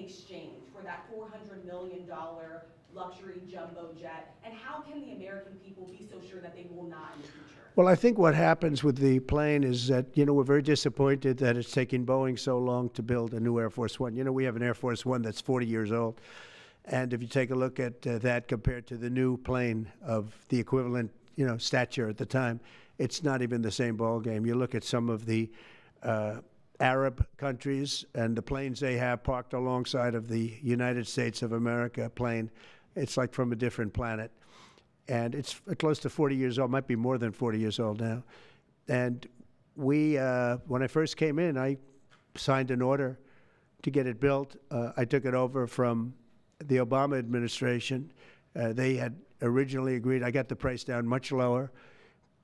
exchange for that $400 million luxury jumbo jet? And how can the American people be so sure that they will not in the future? Well, I think what happens with the plane is that, we're very disappointed that it's taking Boeing so long to build a new Air Force One. We have an Air Force One that's 40 years old. And if you take a look at that compared to the new plane of the equivalent, stature at the time, it's not even the same ballgame. You look at some of the Arab countries and the planes they have parked alongside of the United States of America plane, it's like from a different planet. And it's close to 40 years old, might be more than 40 years old now. And we, when I first came in, I signed an order to get it built. I took it over from the Obama administration. They had originally agreed. I got the price down much lower.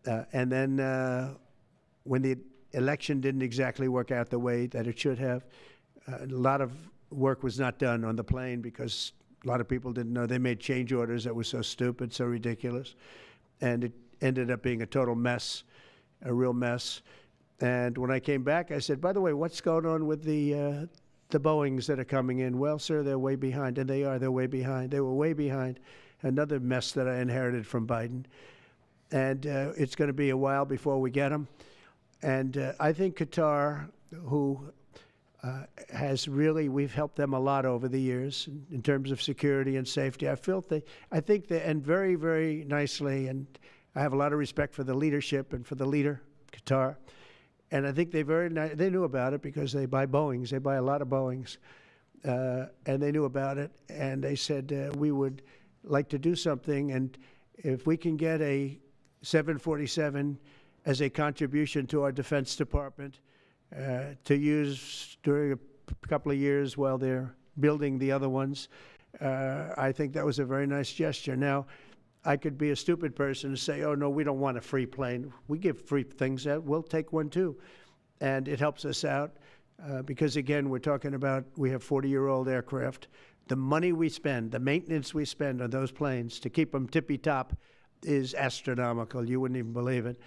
And then when the election didn't exactly work out the way that it should have, a lot of work was not done on the plane because a lot of people didn't know. They made change orders that were so stupid, so ridiculous. And it ended up being a total mess, a real mess. And when I came back, I said, by the way, what's going on with the Boeings that are coming in? Well, sir, they're way behind. And they are. They're way behind. They were way behind. Another mess that I inherited from Biden. And it's going to be a while before we get them. And I think Qatar, who has really, we've helped them a lot over the years in terms of security and safety. I think they, and very, very nicely, and I have a lot of respect for the leadership and for the leader, Qatar. And I think they knew about it because they buy Boeings. They buy a lot of Boeings. And they knew about it. And they said, we would like to do something. And if we can get a 747 as a contribution to our Defense Department to use during a couple of years while they're building the other ones, I think that was a very nice gesture. Now, I could be a stupid person and say, oh, no, we don't want a free plane. We give free things out. We'll take one, too. And it helps us out because, again, we're talking about we have 40-year-old aircraft. The money we spend, the maintenance we spend on those planes to keep them tippy-top is astronomical. You wouldn't even believe it.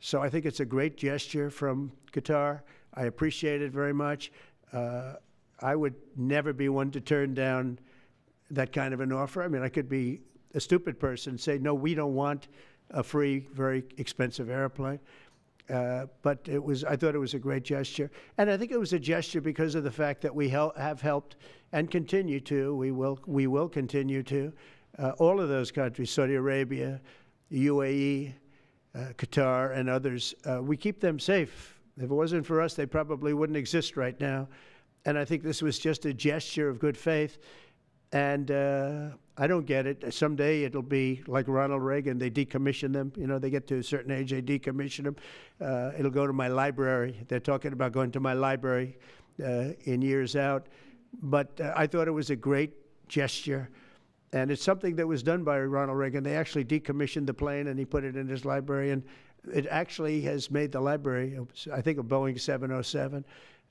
So I think it's a great gesture from Qatar. I appreciate it very much. I would never be one to turn down that kind of an offer. I mean, I could be a stupid person and say, no, we don't want a free, very expensive airplane. But I thought it was a great gesture. And I think it was a gesture because of the fact that we have helped and continue to, we will continue to, all of those countries, Saudi Arabia, UAE, Qatar, and others, we keep them safe. If it wasn't for us, they probably wouldn't exist right now. And I think this was just a gesture of good faith. And I don't get it. Someday it'll be like Ronald Reagan. They decommission them. They get to a certain age, they decommission them. It'll go to my library. They're talking about going to my library in years out. But I thought it was a great gesture. And it's something that was done by Ronald Reagan. They actually decommissioned the plane, and he put it in his library. And it actually has made the library, I think, a Boeing 707.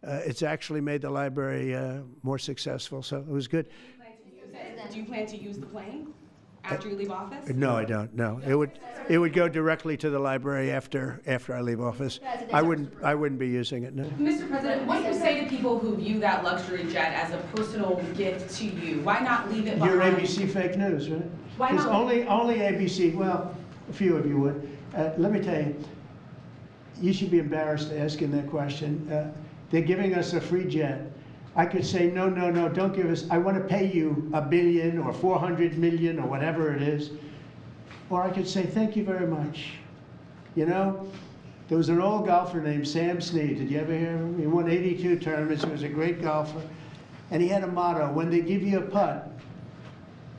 It's actually made the library more successful. So it was good. Do you plan to use the plane after you leave office? No, I don't. No, it would go directly to the library after I leave office. I wouldn't be using it. No. Mr. President, what do you say to people who view that luxury jet as a personal gift to you? Why not leave it behind? You're ABC fake news, right? Why not? Only ABC. Well, a few of you would. Let me tell you, you should be embarrassed asking that question. They're giving us a free jet. I could say, no, don't give us, I want to pay you $1 billion or 400 million or whatever it is. Or I could say, thank you very much. There was an old golfer named Sam Snead. Did you ever hear him? He won 82 tournaments. He was a great golfer. And he had a motto: when they give you a putt,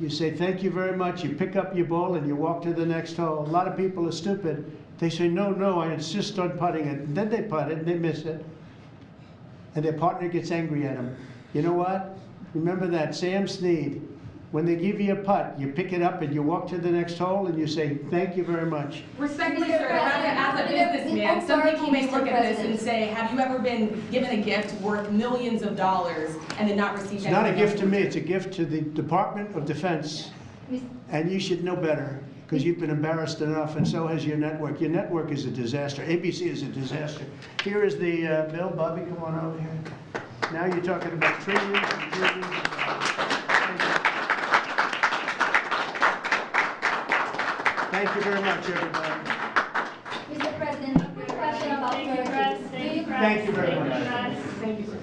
you say, thank you very much. You pick up your ball and you walk to the next hole. A lot of people are stupid. They say, no, I insist on putting it. And then they putt it and they miss it. And their partner gets angry at them. You know what? Remember that, Sam Snead. When they give you a putt, you pick it up and you walk to the next hole and you say, thank you very much. Respectfully, sir, as a businessman, some people may look at this and say, have you ever been given a gift worth millions of dollars and then not received anything? It's not a gift to me, it's a gift to the Department of Defense. And you should know better, because you've been embarrassed enough, and so has your network. Your network is a disaster. ABC is a disaster. Here is the bill. Bobby, come on over here. Now you're talking about trillions and trillions. Thank you very much, everybody. Mr. President, a quick question about Turkey. Thank you very much. Thank you, sir.